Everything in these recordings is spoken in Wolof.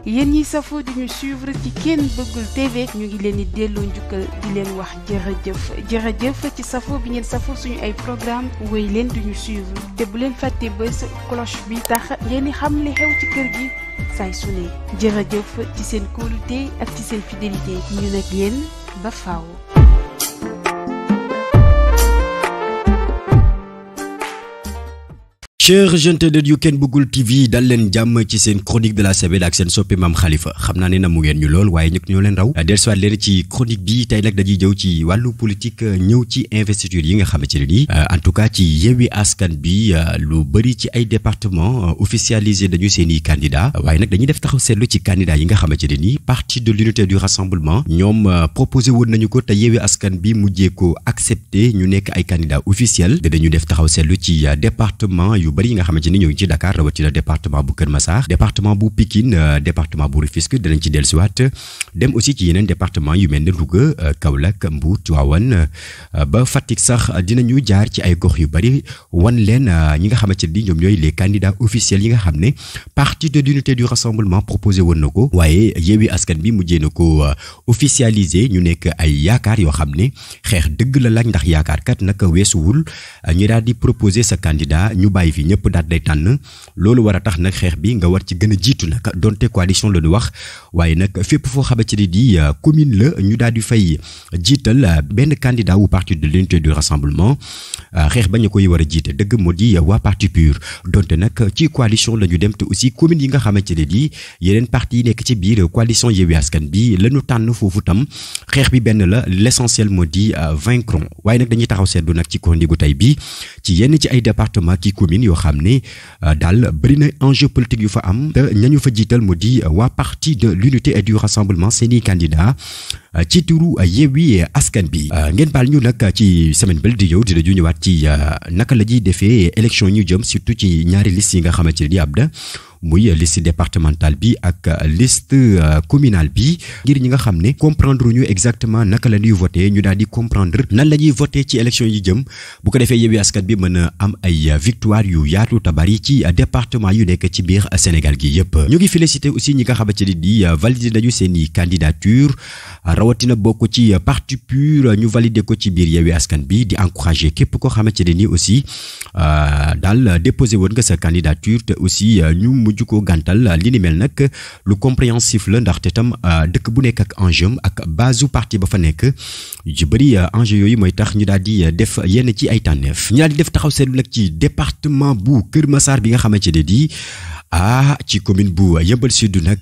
yéen ñi safoo di ñu suivre ci Ken Bëggul TV ñu ngi leen di delloo njukkal di leen wax jërëjëf ci safoo bi ngeen safoo suñu ay programme wéy leen di ñu suivre te bu leen fàtte bës cloche bi tax ngeen di xam li xew ci kër gi saay su ne jërëjëf ci seen kóolute ak ci seen fidélité ñu nag yéen ba faaw. chers internautes yu Ken Bëggul TV dal leen jàmm ci seen chronique de la semaine ak seen soppe Mame Khalifa xam naa ne na mu ngeen ñu lool waaye ñëpp ñoo leen raw dellusiwaat leen ci chronique bi tey nag dañuy jëw ci wàllu politique ñëw ci investiture yi nga xamante ne nii en tout cas ci Yewwi Askan bi lu bëri ci ay département officialisé dañu seen i candidat waaye nag dañuy def taxaw seetlu ci candidat yi nga xamante ne nii parti de l'unité du rassemblement ñoom proposé woon nañu ko te Yewwi Askan bi mujjee ko accepté ñu nekk ay candidat officiel dañu def taxaw seetlu ci département yu bari yi nga xamante ni ñoo ngi ci Dakar rawatina département bu Kër Massar département bu Pikine département bu Rufisque danañ ci dellusiwaat dem aussi ci yeneen département yu mel ne Louga Kaolack Mbour Tivaouane ba Fatick sax dinañu jaar ci ay gox yu bari wan leen ñi nga xamante ni ñoom ñooy les candidats officiels yi nga xam ne parti de l'unité du rassemblement proposé woon na ko waaye Yewwi Askan bi mujjee na ko officialisé ñu nekk ay yaakaar yoo xam ne xeex dëgg la laaj ndax yaakaar kat nag weesuwul ñu daal di proposer sa candidat ñu bàyyi fi ñëpp daal day tànn loolu war a tax nag xeex bi nga war ci gën a jiitu nag donte coalition la ñu wax waaye nag fépp foo xamante ne di commune la ñu daal di fay jiital benn candidat wu parti de l'unité du rassemblement xeex ba ñu koy war a jiite dëgg moo di waa parti pur donte nag ci coalition la ñu dem te aussi commune yi nga xamante ne di yeneen parti yi nekk ci biir coalition Yewwi Askan bi la ñu tànn foofu tam xeex bi benn la l'essentiel moo di vaincre waaye nag dañuy taxaw seetlu nag ci chronique gu tey bi ci yenn ci ay département ci commune yoo xam ne daal bëri na enjeu politique yu fa am te ñañu fa jiital mu di waa parti de l'unité et du rassemblement seeni candidat ci turu Yewwi Askan bi ngeen baal ñu nag ci semaine bel di yow dinañu ñëwaat ci naka la ñuy defee élection ñu jëm surtout ci ñaari liste yi nga xamante ne di ab da muy liste départementale bi ak liste communale bi ngir ñi nga xam ne comprendre ñu exactement naka la ñuy voté ñu daal di comprendre nan la ñuy voté ci élection yi jëm bu ko defee Yewwi Askan bi mën a am ay victoire yu yaatu te bari ci département yu nekk ci biir Sénégal gi yëpp. ñu ngi félicité aussi ñi nga xamante ne di validé nañu seen i candidature rawatina bokk ci parti pur ñu validé ko ci biir Yewwi Askan bi di encouragé képp koo xamante ne ni aussi daal déposé woon nga sa candidature te aussi ñu mujj ko gàntal li ni mel nag lu compréhensif la ndaxte tam dëkk bu nekk ak enjeu ak base u parti ba fa nekk yu bëri enjeu yooyu mooy tax ñu daal di def yenn ci ay tànneef ñu daal di def taxaw seetlu nag ci département bu Kër Massar bi nga xamante ne di ci commune bu Yeumbeul Sud nag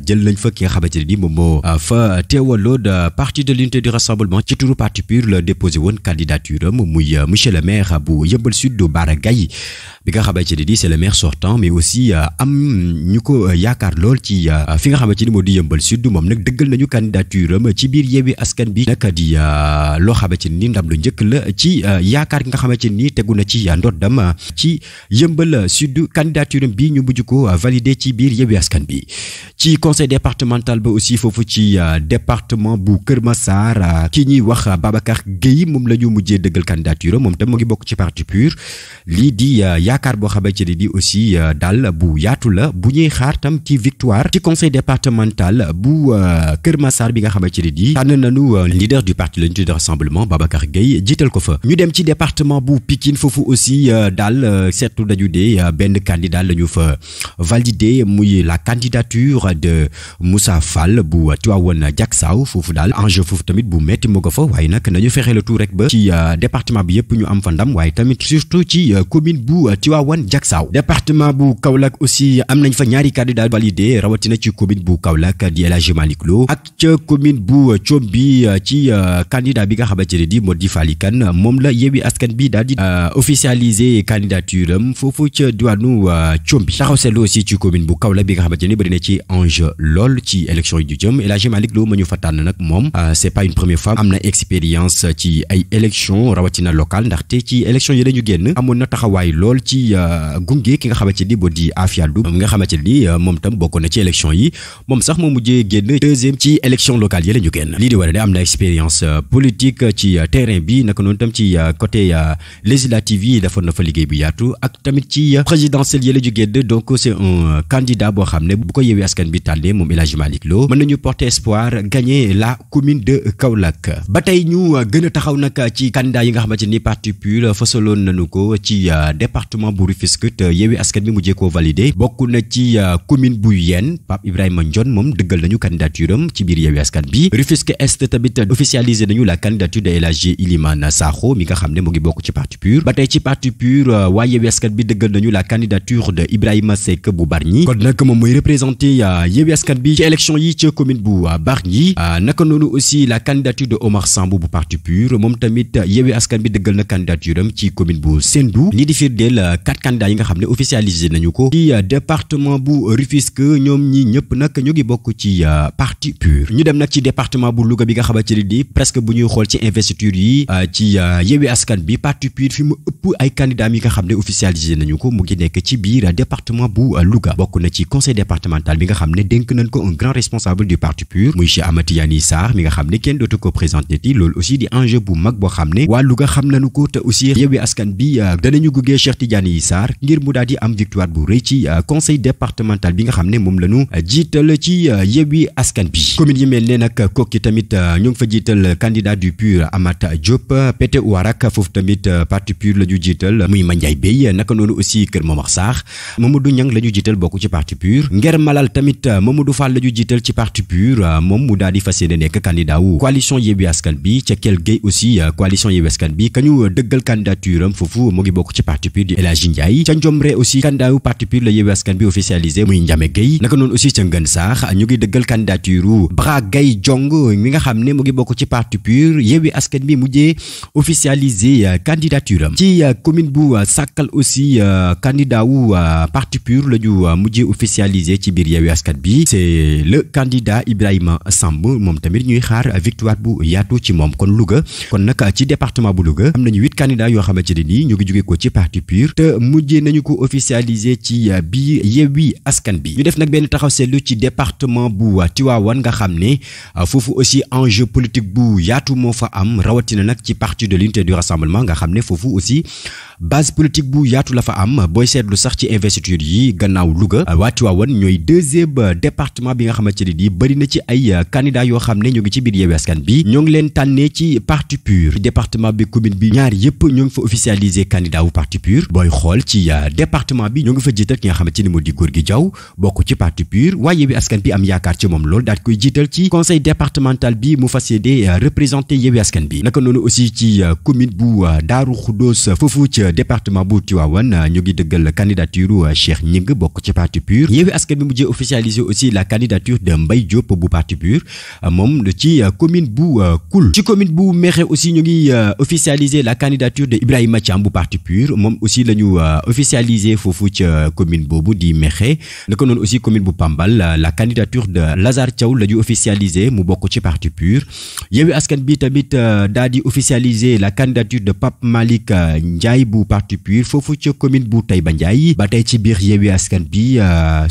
jël nañ fa ki nga xamante ne ni moom moo fa teewaloo parti de l'unité du rassemblement ci turu parti pur la déposé woon candidature am muy monsieur le maire bu Yeumbeul Sud Bara Gaye bi nga xamante ne ni c'est le maire sortant mais aussi am ñu ko yaakaar lool ci fi nga xamante ni moo di Yeumbeul Sud moom nag dëggal nañu candidature am ci biir Yewwi Askan bi nag di loo xamante ne ni ndam lu njëkk la ci yaakaar gi nga xamante ni tegu na ci ndoddam ci Yeumbeul Sud candidature am bi ñu mujj ko validé ci biir Yewwi Askan bi ci conseil départemental ba aussi foofu ci département bu Kër Massar ki ñuy wax Babacar Gueye moom la ñu mujjee dëggal candidature moom tam mu ngi bokk ci parti pur lii di yaakaar boo xamante ne di aussi daal bu yaatu la bu ñuy xaar tam ci victoire ci conseil départemental bu Kër Massar bi nga xamante ne di tànn nañu leader du parti de l'unité de rassemblement Babacar Gueye jiital ko fa ñu dem ci département bu Pikine foofu aussi daal seetlu nañu de benn candidat la ñu fa validé muy la candidature de Moussa Fall bu Tivaouane Diacksao foofu daal enjeu foofu tamit bu metti moo ko fa waaye nag nañu fexe le tout rek ba ci département bi yëpp ñu am fa ndam waaye tamit surtout ci commune bu Tivaouane Diacksao département bu Kaolack aussi am nañ fa ñaari candidat validé rawatina ci commune bu Kaolack di El Hadji Malick Lo ak ca commune bu Thiomby ci candidat bi nga xamante ne di moo di Fally Kane moom la Yewwi Askan bi daal di officialiser candidature am foofu ca diwaanu Thiomby taxaw seetlu aussi ci commune bu Kaolack bi nga xamante ni bëri na ci enjeu lool ci élection yi ñu jëm El Hadji Malick Lo ma ñu fa tànn nag moom c'est pas une première fois am na expérience ci ay élection rawatina locale ndaxte ci élection yi dañu génn amoon na taxawaay lool ci gunge ki nga xamante ni moo di Afia Ndoum nga xamante ni moom tam bokk na ci élection yi moom sax moo mujjee génn deuxième ci élection locale yi la ñu génn lii di war a ne am na expérience politique ci terrain bi naka noonu tam ci côté législative yi defoon na fa liggéey bu yaatu ak tamit ci présidentielle yi la ñu génn donc c'est un candidat boo xam ne bu ko Yewwi Askan Askan bi tànnee moom El Hadji Malick Lo mën nañu porter espoir gagner la commune de Kaolack. ba tey ñu gën a taxaw nag ci candidat yi nga xamante ni parti PUR fasaloon nañu ko ci département bu Rufisque te Yewwi Askan bi mujjee koo validé bokk na ci commune bu Yène Pape Ibrahima Ndione moom dëggal nañu candidature am ci biir Yewwi Askan bi. Rufisque Est tamit officialisé nañu la candidature de El Hadji Ilimane Sakho mi nga xam ne mu ngi bokk ci parti PUR. ba tey ci parti PUR waa Yewwi Askan bi dëggal nañu la candidature de Ibrahima Seck bu Bargny kon nag moom mooy représenté Yewwi Askan bi ci élection yi ci commune bu Bargny. naka noonu aussi la candidature de Omar Samb bu parti PUR moom tamit Yewwi Askan bi dëggal na candidature am ci commune bu Sendou lii di firndeel 4 candidats yi nga xam ne officialisé nañu ko ci département bu Rufisque ñoom ñi ñëpp nag ñu ngi bokk ci parti PUR. ñu dem nag ci département bu Louga bi nga xamante ne di presque bu ñuy xool ci investiture yi ci Yewwi Askan bi parti PUR fi mu ëpp ay candidats yi nga xam ne officialisé nañu ko mu ngi nekk ci biir département bu Louga bokk na ci conseil départemental bi nga xam ne dénk nañ ko un grand responsable du parti PUR muy Cheikh Amati Yani Sarr mi nga xam ne kenn dootu ko présenté ti loolu aussi di enjeu bu mag boo xam ne waa Louga xam nañu ko te aussi Yewwi Askan bi danañu gugee Cheikh Tidiane Yi Sarr ngir mu daal di am victoire bu rëy ci conseil départemental bi nga xam ne moom lañu jiital ci Yewwi Askan bi. commune yi mel ne nag Koki tamit ñu ngi fa jiital candidat du PUR Amata Diop Pété Ouarak foofu tamit parti PUR la ñu jiital muy Mandiaye Bey naka noonu aussi Kër Momar Sarr Mamadou Niang la ñu jiital bokk ci parti PUR. Nguer Malal tamit Mamadou Fall la ñu jiital ci parti PUR moom mu daal di fas yéene nekk candidat wu coalition Yewwi Askan bi ca Kell Gueye aussi coalition Yewwi Askan bi kañu dëggal candidature am foofu mu ngi bokk ci parti PUR di El Hadji Ndiaye ca Ndiomre aussi candidat wu parti PUR la Yewwi Askan bi officialisé muy Ndiame Gueye naka noonu aussi ca Ngën Sarr ñu ngi dëggal candidature Bra Gaye Diong mi nga xam ne mu ngi bokk ci parti PUR Yewwi Askan bi mujjee officialisé candidature am ci commune bu Sakal aussi candidat wu parti PUR la ñu mujjee officialisé ci biir Yewwi Askan bi c'est le candidat Ibrahima Samb moom tamit ñuy xaar victoire bu yaatu ci moom kon Louga kon nag ci département bu Louga am nañu 8 candidats yoo xamante ne nii ñu ngi jóge ko ci parti PUR te mujjee nañu ko officialisé ci biir Yewwi Askan bi. ñu def nag benn taxaw seetlu ci département bu Tivaouane nga xam ne foofu aussi enjeu politique bu yaatu moo fa am rawatina nag ci parti de l'unité du rassemblement nga xam ne foofu aussi base politique bu yaatu la fa am booy seetlu sax ci investiture yi gannaaw Louga waa Tivaouane ñooy 2e département bi nga xamante ne nii bëri na ci ay candidats yoo xam ne ñoo ngi ci biir Yewwi Askan bi ñoo ngi leen tànnee ci parti PUR département bi commune bi ñaar yëpp ñoo ngi fa officialisé candidat wu parti PUR booy xool ci département bi ñoo ngi fa jiital ki nga xamante ni moo di Gorgui Diaw bokk ci parti PUR waaye Yewwi Askan bi am yaakaar ci moom lool daal koy jiital ci conseil départemental bi mu fas yéene représenté Yewwi Askan bi naka noonu aussi ci commune bu Darou Khoudoss foofu ci département bu Tivaouane ñu ngi dëggal candidature Cheikh Gningue bokk ci parti PUR Yewwi Askan bi mujjee officialisé aussi la candidature de Mbaye Diop bu parti PUR moom ci commune bu Koul ci commune bu Mékhé aussi ñu ngi officialisé la candidature de Ibrahima Thiam bu parti PUR moom aussi la ñu officialisé foofu ci commune boobu di Mékhé naka noonu aussi commune bu Pambal la candidature de Lazare Thiaw la ñu officialisé mu bokk ci parti PUR Yewwi Askan bi tamit daal di officialisé la candidature de Pape Malick Ndiaye bu parti PUR foofu ci commune bu Taïba Ndiaye ba tey ci biir Yewwi Askan bi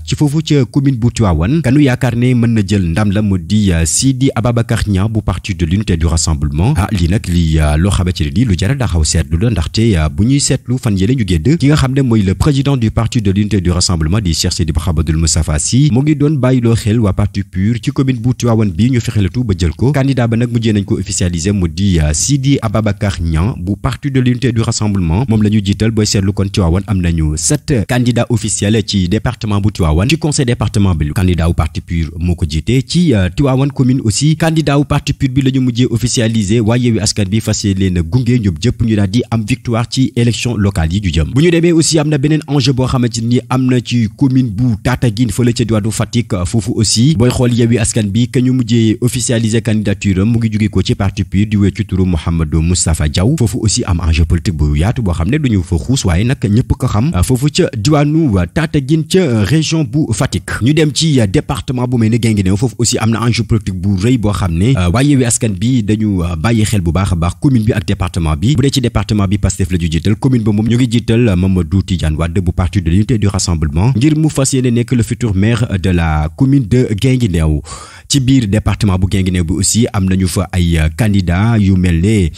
ci foofu ci commune bu Tivaouane kanu yaakaar ne mën na jël ndam la mu di Sidi Ababacar Niang bu parti de l'unité du rassemblement lii nag lii loo xamante ne lu jar a taxaw seetlu la ndaxte bu ñuy seetlu fan yële ñu gédd ki nga xam ne mooy le président du parti de l'unité du rassemblement di Cheikh Sidi Mouhamadoul Moustapha Sy mu ngi doon bàyyiloo xel waa parti PUR ci commune bu Tivaouane bi ñu fexelatu ba jël ko candidat ba nag mujjee nañ ko officialisé mu di Sidi Ababacar Niang bu parti de l'unité du rassemblement moom la ñu jiital booy seetlu kon Tivaouane am nañu 7 candidats officiels ci département bu Tivaouane ci conseil département bi candidat wu parti PUR moo ko jiite ci Tivaouane commune aussi candidat wu parti PUR bi la ñu mujjee officialisé waaye Yewwi Askan bi fas yéene gunge ñoom jëpp ñu daal di am victoire ci élection locale yi ju jëm bu ñu demee aussi am na beneen enjeu boo xamante ni am na ci commune bu Tataguine fële ca diwaanu Fatick foofu aussi booy xool Yewwi Askan bi ka ñu mujjee officialisé candidature am mu ngi jóge ko ci parti PUR di wéy ci turu Mouhamadou Moustapha Diaw foofu aussi am enjeu politique bu yaatu boo xam ne duñu fa xuus waaye nag ñëpp ko xam foofu ca diwaanu Tataguine ca région bu Fatick ñu dem ci département bu mel ne Guinguinéo foofu aussi am na enjeu politique bu rëy boo xam ne waaye Yewwi Askan bi dañu bàyyi xel bu baax a baax commune bi ak département bi bu dee ci département bi Pastef la ñu jiital commune ba moom ñu ngi jiital Mamadou Tidiane Wade bu parti de l'unité du rassemblement ngir mu fas yéene nekk le futur maire de la commune de Guinguinéo ci biir département bu Guinguinéo bi aussi am nañu fa ay candidats yu mel ne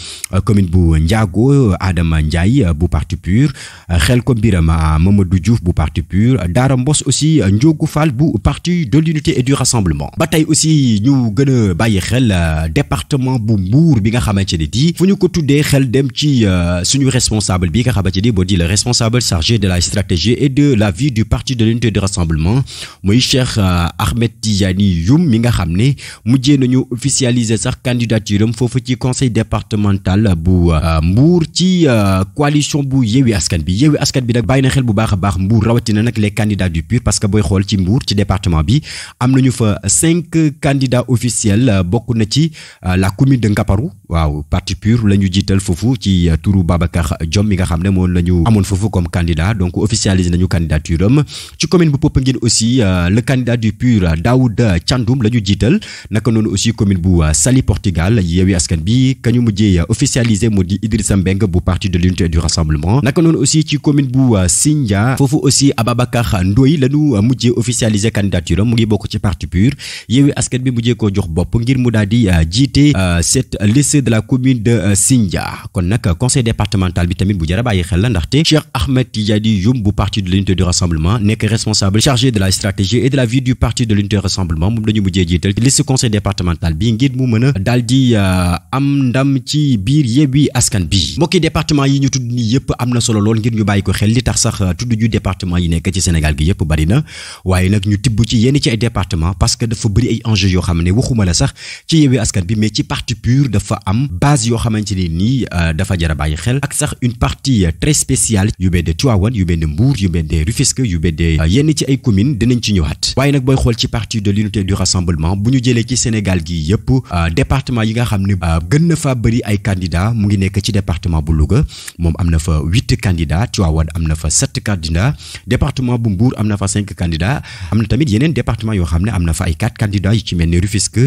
commune bu Ndiago Adama Ndiaye bu parti PUR Xelkom Birama Mamadou Diouf bu parti PUR Dara Mbos aussi Ndiogou Fall bu parti de l'unité et du rassemblement. ba tey aussi ñu gën a bàyyi xel département bu Mbour bi nga xamante ne di fu ñu ko tuddee xel dem ci suñu responsable bi nga xamante ni boo di le responsable chargé de la stratégie et de la vie du parti de l'unité et du rassemblement muy Cheikh Ahmed Tidiane Youm mi nga xam ne mujjee nañu officialiser sax candidature am foofu ci conseil départemental bu Mbour ci coalition bu Yewwi Askan bi nag bàyyi na xel bu baax a baax Mbour rawatina nag les candidats du PUR parce que booy xool ci Mbour ci département bi am nañu fa 5 candidats officiels bokk na ci la commune de Ngaparou waaw parti PUR la ñu jiital foofu ci turu Babacar Diom mi nga xam ne moom la ñu amoon foofu comme candidat donc officialisé nañu candidature am ci commune bu Popenguine aussi le candidat du PUR Daouda Thiandoum la ñu jiital naka noonu aussi commune bu Saly Portugal Yewwi Askan bi ka ñu mujjee officialisé moo di Idrissa Mbeng bu parti de l'unité et du rassemblement naka noonu aussi ci commune bu Sindia foofu aussi Ababacar Ndoye la ñu mujjee officialisé candidature am mu ngi bokk ci parti PUR Yewwi Askan bi mujjee koo jox bopp ngir mu daal di jiite cette liste de la commune de Sindia kon nag conseil départemental bi tamit bu jar a bàyyi xel la ndaxte Cheikh Ahmed Tidiane Youm bu parti de l'unité du rassemblement nekk responsable chargé de la stratégie et de la vie du parti de l'unité du rassemblement moom dañu mujjee jiital ci liste conseil départemental bi ngir mu mën a daal di am ndam ci biir Yewwi Askan bi mbokki département yi ñu tudd nii yëpp am na solo lool ngir ñu bàyyi ko xel li tax sax tudd ju département yi nekk ci Sénégal gi yëpp bari na waaye nag ñu tibb ci yenn ci ay département parce que dafa bëri ay enjeux yoo xam ne waxuma la sax ci Yewwi Askan bi mais ci parti PUR dafa am base yoo xamante ne nii dafa jar a bàyyi xel ak sax une partie très spéciale yu mel ne Tivaouane yu mel ne Mbour yu mel ne Rufisque yu mel ne yenn ci ay communes dinañ ci ñëwaat waaye nag booy xool ci parti de l'unité du rassemblement bu ñu jëlee ci Sénégal gi yëpp département yi nga xam ne gën na fa bëri ay candidats mu ngi nekk ci département bu Louga moom am na fa 8 candidats Tivaouane am na fa 7 candidats département bu Mbour am na fa 5 candidats am na tamit yeneen département yoo xam ne am na fa ay 4 candidats yu ci mel ne Rufisque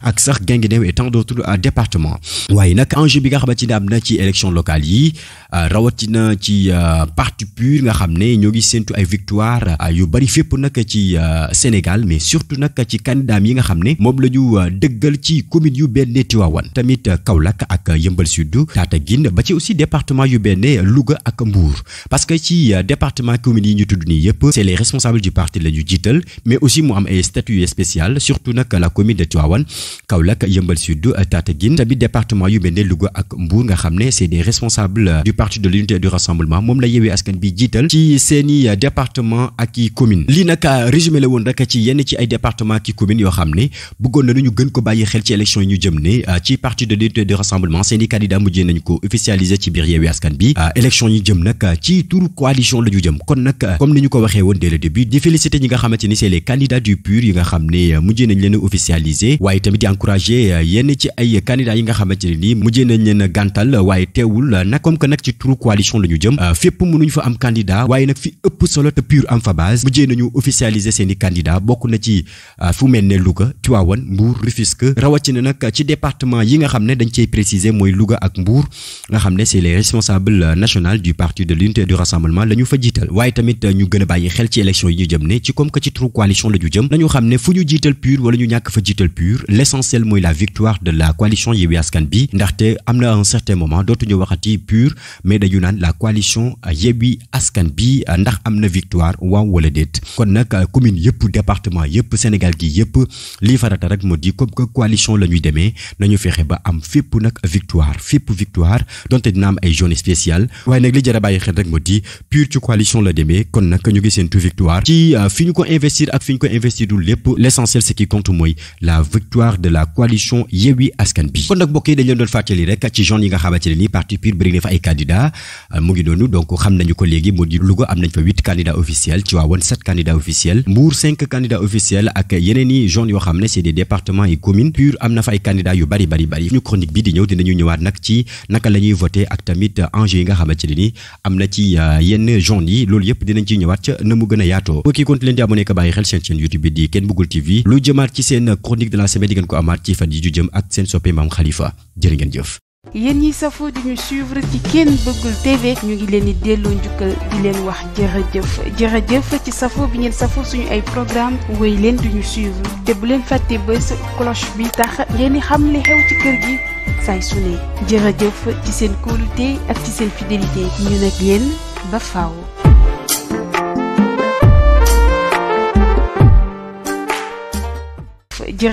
ak sax Guinguinéo et tant d'autres départements waaye nag enjeu bi nga xamante ne am na ci élection locale yi rawatina ci parti PUR nga xam ne ñoo ngi séntu ay victoire yu bari fépp nag ci Sénégal mais surtout nag ci candidat yi nga xam ne moom la ñu dëggal ci commune yu benn Tivaouane tamit Kaolack ak Yeumbeul Sud Tataguine ba ci aussi département yu benn Louga ak Mbour parce que ci département communes yi ñu tudd nii yëpp c'est les responsables du parti la ñu jiital mais aussi mu am ay statut spécial surtout nag la commune de Tivaouane Kaolack Yeumbeul Sud Tataguine tamit département yu benn Louga ak Mbour nga xam ne c'est des responsables du parti de l'unité et du rassemblement moom la Yewwi Askan bi jiital ci seeni département ak i commune lii nag résumé la woon rek ci yenn ci ay département ak i commune yoo xam ne bëggoon na ñu gën ko bàyyi xel ci élection yi ñu jëm ne ci parti de l'unité et du rassemblement seeni candidat mujjee nañu ko officialiser ci biir Yewwi Askan bi élection yi jëm nag ci turu coalition la ñu jëm kon nag comme ni ñu ko waxee woon dès le début di féliciter ñi nga xamante ni c'est les candidats du PUR yi nga xam ne mujjee nañ leen officialiser waaye tamit di encourager yenn ci ay candidats yi nga xamante ne ni mujjee nañ leen gàntal waaye teewul nag comme que nag ci turu coalition la ñu jëm fépp mënuñ fa am candidat waaye nag fi ëpp solo te PUR am fa base mujjee nañu officialiser seeni candidat bokk na ci fu mel ne Louga Tivaouane Mbour Rufisque rawatina nag ci département yi nga xam ne dañ cey préciser mooy Louga ak Mbour nga xam ne c'est les responsables nationaux du parti de l'unité et du rassemblement la ñu fa jiital waaye tamit ñu gën a bàyyi xel ci élection yi ñu jëm ne ci comme que ci turu coalition la ñu jëm nañu xam ne fu ñu jiital PUR wala ñu ñàkk fa jiital PUR l'essentiel mooy la victoire de la coalition Yewwi Askan bi ndaxte am na un certain moment dootuñu waxati PUR mais dañu naan la coalition Yewwi Askan bi ndax am na victoire waaw wala déet kon nag commune yëpp département yëpp Sénégal gi yëpp lii farata rek moo di comme que coalition la ñuy demee nañu fexe ba am fépp nag victoire donte dina am ay zone spéciale waaye nag li jar a bàyyi xel rek moo di PUR ci coalition la demee kon nag ñu ngi seentu victoire ci fi ñu ko investir ak fi ñu ko investirul lépp l'essentiel ce qui compte mooy la victoire de la coalition Yewwi Askan bi kon nag mbokk yi dañ leen doon fàttali rek ci zone yi nga xamante ne ni parti PUR bëri na fa ay candidats mu ngi noonu donc xam nañu ko léegi moo di Louga am nañ fa 8 candidats officiels Tivaouane 7 candidats officiels Mbour 5 candidats officiels ak yeneen i zones yoo xam ne c'est des départements et communes PUR am na fa ay candidats yu bari ñu chronique bi di ñëw dinañu ñëwaat nag ci naka la ñuy voter ak tamit enjeux yi nga xamante ne ni am na ci yenn zones yi loolu yëpp dinañ ciy ñëwaat ca na mu gën a yaatoo kii konti leen di abonné ko bàyyi xel seen chaîne YouTube bi di Ken Bugul TV lu jëmaat ci seen chronique de la semaine di ngeen ko amaat ci fan yi ju jëm ak seen soppe Mame Khalifa jërë ngeen jëf. yéen ñi safoo di ñu suivre ci Ken Bugul TV ñu ngi leen di delloo njukkal di leen wax jërëjëf ci safoo bi ngeen safoo suñu ay programme woy leen di ñu suivre te bu leen fàtte bës cloche bi tax ngeen di xam li xew ci kër gi saay su ne jërëjëf ci seen kóolute ak ci seen fidélité ñu nag yéen ba faaw. jërëjëf.